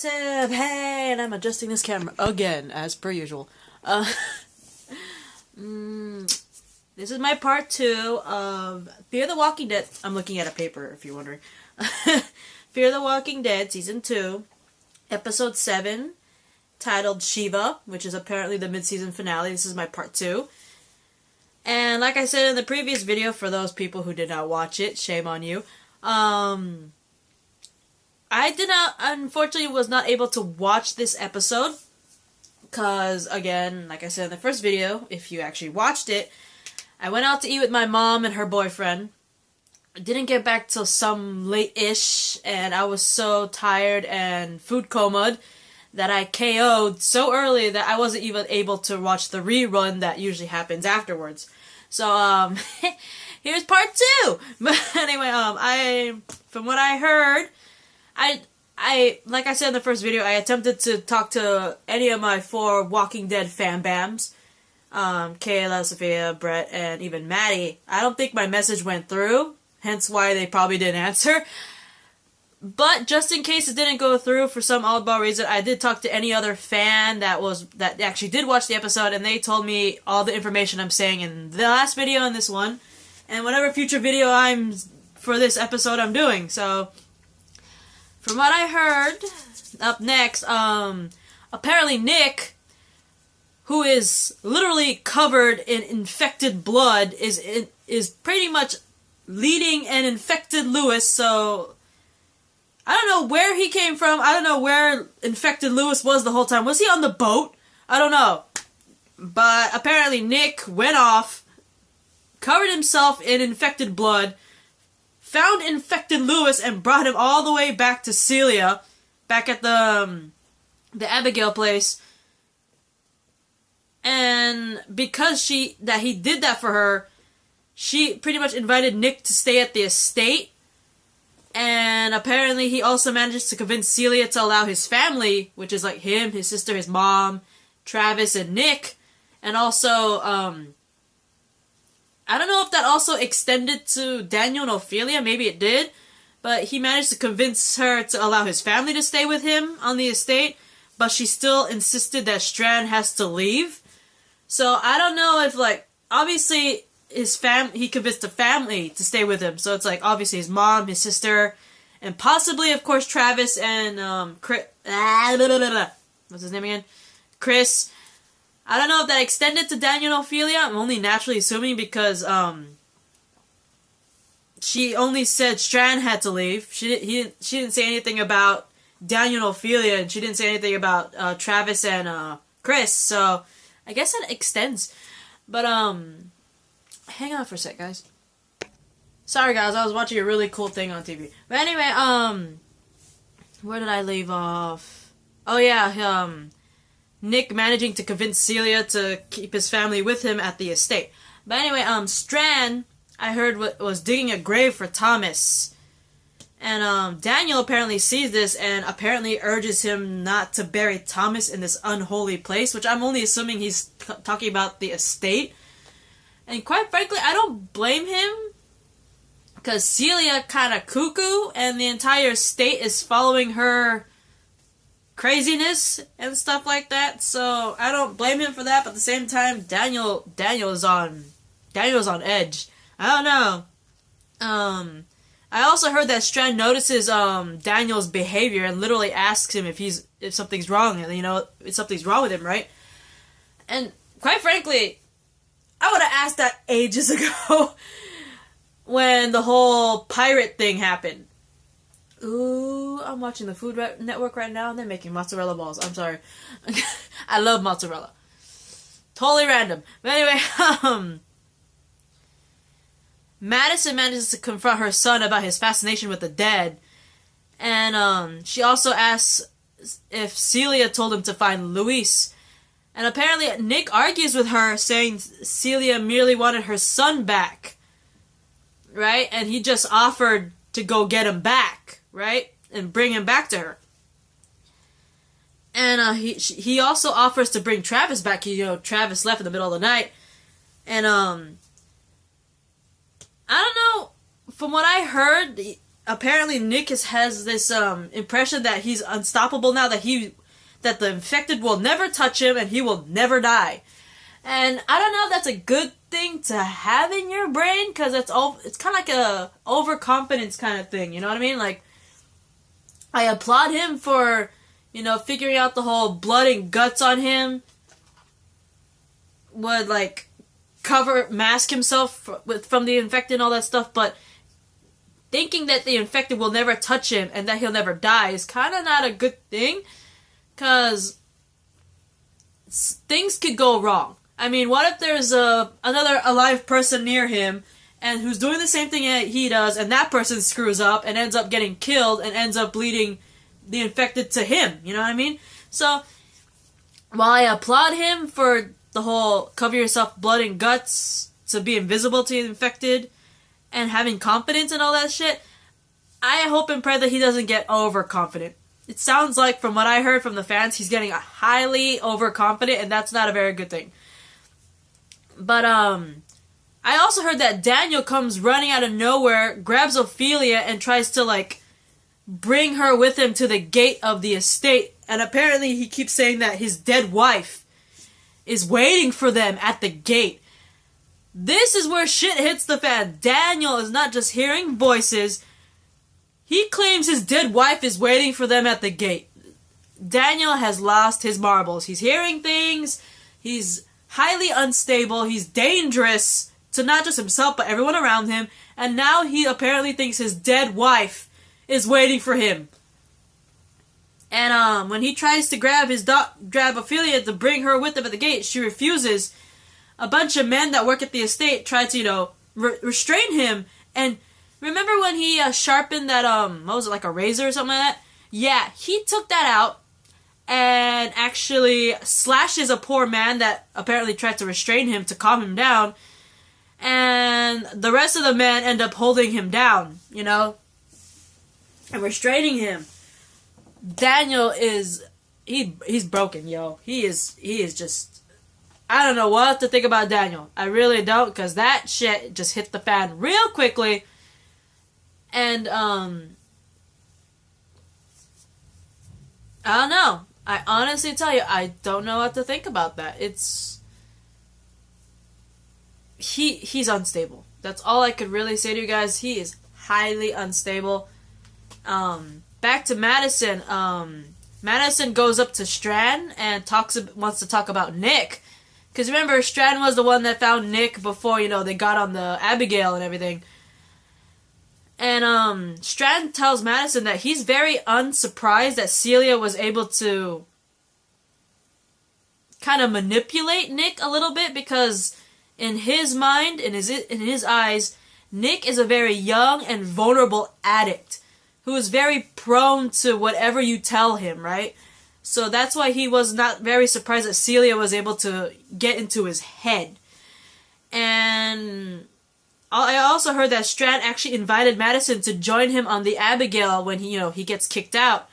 Positive! Hey, and I'm adjusting this camera again, as per usual. This is my part 2 of Fear the Walking Dead. I'm looking at a paper, if you're wondering. Fear the Walking Dead, Season 2, Episode 7, titled Shiva, which is apparently the mid-season finale. This is my part 2. And like I said in the previous video, for those people who did not watch it, shame on you. Unfortunately, was not able to watch this episode. Because, again, like I said in the first video, if you actually watched it, I went out to eat with my mom and her boyfriend. I didn't get back till some late-ish, and I was so tired and food comaed that I KO'd so early that I wasn't even able to watch the rerun that usually happens afterwards. So, here's part 2! But anyway, from what I heard, like I said in the first video, I attempted to talk to any of my 4 Walking Dead fan-bams. Kayla, Sophia, Brett, and even Maddie. I don't think my message went through, hence why they probably didn't answer. But just in case it didn't go through for some oddball reason, I did talk to any other fan that actually did watch the episode, and they told me all the information I'm saying in the last video and this one, and whatever future video for this episode I'm doing. So, from what I heard, up next, apparently Nick, who is literally covered in infected blood, is pretty much leading an infected Lewis, so I don't know where he came from. I don't know where infected Lewis was the whole time. Was he on the boat? I don't know. But apparently Nick went off, covered himself in infected blood, found infected Lewis, and brought him all the way back to Cecelia, back at the Abigail place. And because he did that for her, she pretty much invited Nick to stay at the estate. And apparently he also manages to convince Celia to allow his family, which is like him, his sister, his mom, Travis, and Nick. And also, I don't know if that also extended to Daniel and Ophelia. Maybe it did. But he managed to convince her to allow his family to stay with him on the estate. But she still insisted that Strand has to leave. So I don't know if, like, obviously he convinced the family to stay with him. So it's like, obviously his mom, his sister, and possibly, of course, Travis and, Chris, what's his name again? Chris. I don't know if that extended to Daniel and Ophelia. I'm only naturally assuming because, she only said Strand had to leave. She didn't say anything about Daniel and Ophelia, and she didn't say anything about, Travis and, Chris, so I guess that extends. But, hang on for a sec, guys. Sorry, guys, I was watching a really cool thing on TV. But anyway, where did I leave off? Oh, yeah, Nick managing to convince Celia to keep his family with him at the estate. But anyway, Strand, I heard, was digging a grave for Thomas. And, Daniel apparently sees this and apparently urges him not to bury Thomas in this unholy place, which I'm only assuming he's talking about the estate. And quite frankly, I don't blame him, because Celia kinda cuckoo, and the entire state is following her craziness and stuff like that, so I don't blame him for that, but at the same time, Daniel's on edge. I don't know. I also heard that Strand notices Daniel's behavior and literally asks him if something's wrong, and if something's wrong with him, right? And quite frankly, I would have asked that ages ago when the whole pirate thing happened. Ooh, I'm watching the Food Network right now and they're making mozzarella balls. I'm sorry. I love mozzarella. Totally random. But anyway, Madison manages to confront her son about his fascination with the dead. And she also asks if Celia told him to find Luis. And apparently Nick argues with her, saying Celia merely wanted her son back. Right? And he just offered to go get him back. Right? And bring him back to her. And he also offers to bring Travis back. Travis left in the middle of the night. And I don't know. From what I heard, apparently Nick has this impression that he's unstoppable now, that the infected will never touch him and he will never die. And I don't know if that's a good thing to have in your brain, because it's kind of like a overconfidence kind of thing, you know what I mean? Like, I applaud him for, figuring out the whole blood and guts on him would, like, mask himself from the infected and all that stuff, but thinking that the infected will never touch him and that he'll never die is kind of not a good thing, because things could go wrong. I mean, what if there's another alive person near him and who's doing the same thing that he does, and that person screws up and ends up getting killed and ends up bleeding the infected to him, you know what I mean? So, while I applaud him for the whole cover yourself blood and guts to be invisible to the infected and having confidence and all that shit, I hope and pray that he doesn't get overconfident. It sounds like, from what I heard from the fans, he's getting highly overconfident, and that's not a very good thing. But, I also heard that Daniel comes running out of nowhere, grabs Ophelia, and tries to, like, bring her with him to the gate of the estate. And apparently he keeps saying that his dead wife is waiting for them at the gate. This is where shit hits the fan. Daniel is not just hearing voices. He claims his dead wife is waiting for them at the gate. Daniel has lost his marbles. He's hearing things. He's highly unstable. He's dangerous to not just himself, but everyone around him. And now he apparently thinks his dead wife is waiting for him. And when he tries to grab Ophelia to bring her with him at the gate, she refuses. A bunch of men that work at the estate try to, restrain him. And remember when he sharpened that, what was it, like a razor or something like that? Yeah, he took that out and actually slashes a poor man that apparently tried to restrain him to calm him down. And the rest of the men end up holding him down, and restraining him. Daniel is, he's broken, yo. He is just, I don't know what to think about Daniel. I really don't, because that shit just hit the fan real quickly. And, I don't know. I honestly tell you, I don't know what to think about that. He's unstable. That's all I could really say to you guys. He is highly unstable. Back to Madison. Madison goes up to Strand and wants to talk about Nick. Because remember, Strand was the one that found Nick before, they got on the Abigail and everything. And, Strand tells Madison that he's very unsurprised that Celia was able to kind of manipulate Nick a little bit, because in his mind, in his eyes, Nick is a very young and vulnerable addict who is very prone to whatever you tell him, right? So that's why he was not very surprised that Celia was able to get into his head. And I also heard that Strand actually invited Madison to join him on the Abigail when he gets kicked out.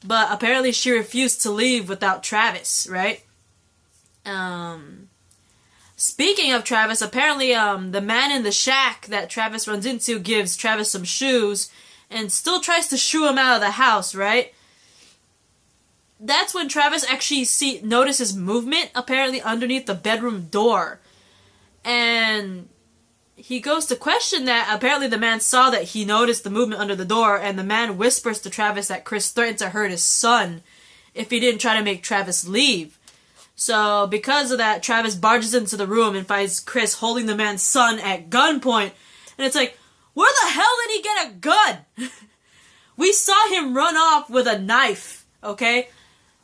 But apparently she refused to leave without Travis, right? Speaking of Travis, apparently the man in the shack that Travis runs into gives Travis some shoes and still tries to shoo him out of the house, right? That's when Travis actually notices movement apparently underneath the bedroom door. And he goes to question that. Apparently the man saw that he noticed the movement under the door, and the man whispers to Travis that Chris threatened to hurt his son if he didn't try to make Travis leave. So because of that, Travis barges into the room and finds Chris holding the man's son at gunpoint. And it's like, where the hell did he get a gun? We saw him run off with a knife, okay?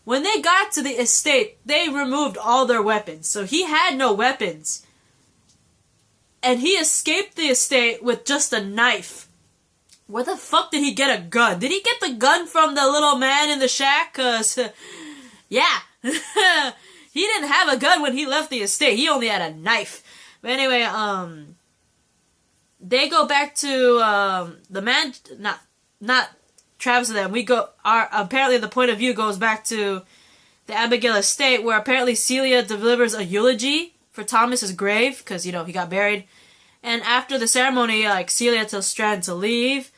When they got to the estate, they removed all their weapons. So he had no weapons. And he escaped the estate with just a knife. Where the fuck did he get a gun? Did he get the gun from the little man in the shack? 'Cause, yeah. He didn't have a gun when he left the estate. He only had a knife. But anyway, they go back to, the man, not Travis and them. Apparently the point of view goes back to the Abigail estate, where apparently Celia delivers a eulogy for Thomas's grave, because, he got buried. And after the ceremony, Celia tells Strand to leave.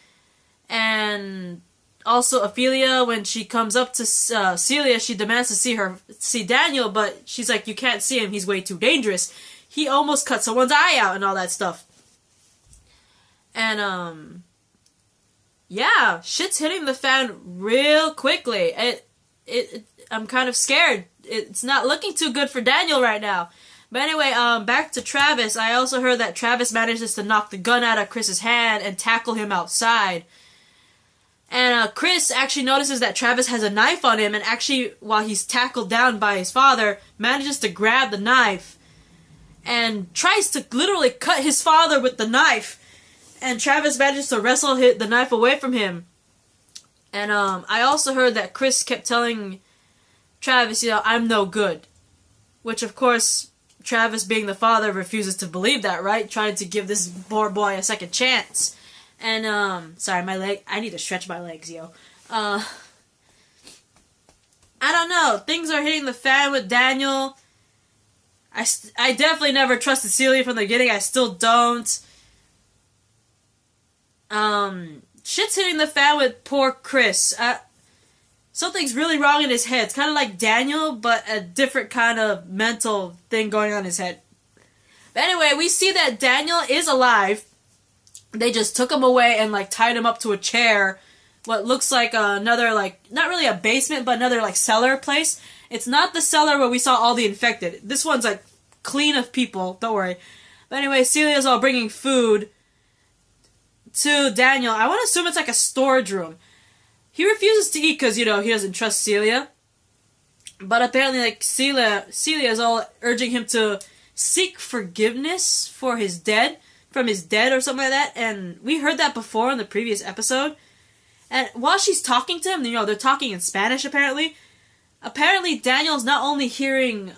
And also Ophelia, when she comes up to Celia, she demands to see Daniel, but she's like, you can't see him, he's way too dangerous. He almost cut someone's eye out and all that stuff. And yeah, shit's hitting the fan real quickly. I'm kind of scared. It's not looking too good for Daniel right now. But anyway, back to Travis. I also heard that Travis manages to knock the gun out of Chris's hand and tackle him outside. And Chris actually notices that Travis has a knife on him, and actually, while he's tackled down by his father, manages to grab the knife and tries to literally cut his father with the knife. And Travis manages to wrestle the knife away from him. And I also heard that Chris kept telling Travis, I'm no good. Which, of course, Travis, being the father, refuses to believe that, right? Trying to give this poor boy a second chance. And, sorry, my leg, I need to stretch my legs, yo. I don't know. Things are hitting the fan with Daniel. I definitely never trusted Cecelia from the beginning. I still don't. Shit's hitting the fan with poor Chris. Something's really wrong in his head. It's kind of like Daniel, but a different kind of mental thing going on in his head. But anyway, we see that Daniel is alive. They just took him away and, tied him up to a chair. What looks like another, not really a basement, but another, cellar place. It's not the cellar where we saw all the infected. This one's, clean of people. Don't worry. But anyway, Celia's all bringing food to Daniel. I want to assume it's a storage room. He refuses to eat because, he doesn't trust Celia. But apparently, Celia is all urging him to seek forgiveness for his dead, from his dead or something like that. And we heard that before in the previous episode. And while she's talking to him, they're talking in Spanish apparently. Apparently, Daniel's not only hearing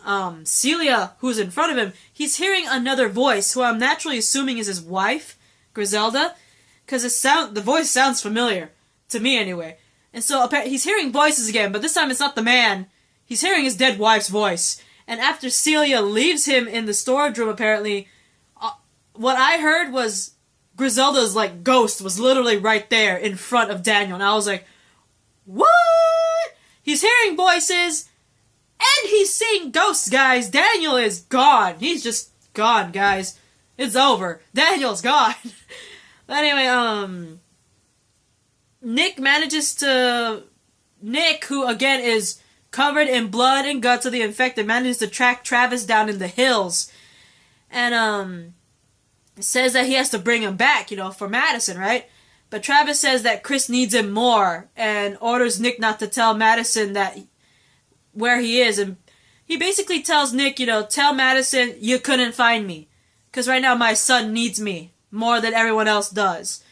Celia, who's in front of him, he's hearing another voice, who I'm naturally assuming is his wife, Griselda, because the voice sounds familiar. To me, anyway. And so, he's hearing voices again, but this time it's not the man. He's hearing his dead wife's voice. And after Celia leaves him in the storage room, apparently, what I heard was Griselda's, ghost was literally right there in front of Daniel. And I was like, what? He's hearing voices, and he's seeing ghosts, guys. Daniel is gone. He's just gone, guys. It's over. Daniel's gone. But anyway, Nick, who again is covered in blood and guts of the infected, manages to track Travis down in the hills. And, says that he has to bring him back, for Madison, right? But Travis says that Chris needs him more, and orders Nick not to tell Madison where he is. And he basically tells Nick, tell Madison you couldn't find me. Because right now my son needs me more than everyone else does.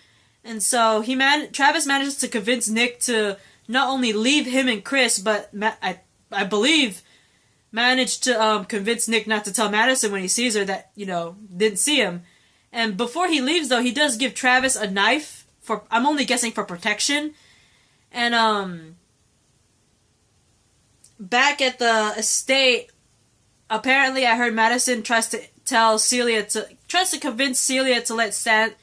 And so Travis manages to convince Nick to not only leave him and Chris, but I believe managed to convince Nick not to tell Madison when he sees her that, didn't see him. And before he leaves, though, he does give Travis a knife I'm only guessing for protection. And back at the estate, apparently I heard Madison tries to convince Celia to let Strand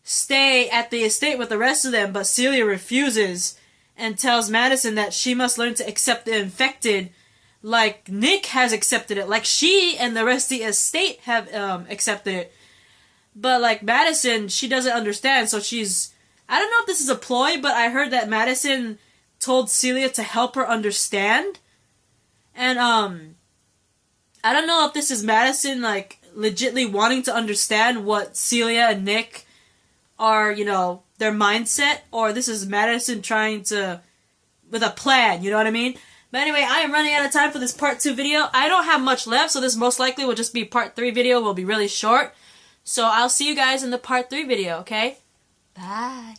stay at the estate with the rest of them, but Celia refuses and tells Madison that she must learn to accept the infected like Nick has accepted it, like she and the rest of the estate have accepted it. But Madison, she doesn't understand, so I don't know if this is a ploy, but I heard that Madison told Celia to help her understand. And I don't know if this is Madison legitly wanting to understand what Celia and Nick are, their mindset, or this is Madison trying to, with a plan, you know what I mean? But anyway, I am running out of time for this part 2 video. I don't have much left, so this most likely will just be part 3 video. Will be really short. So I'll see you guys in the part 3 video, okay? Bye.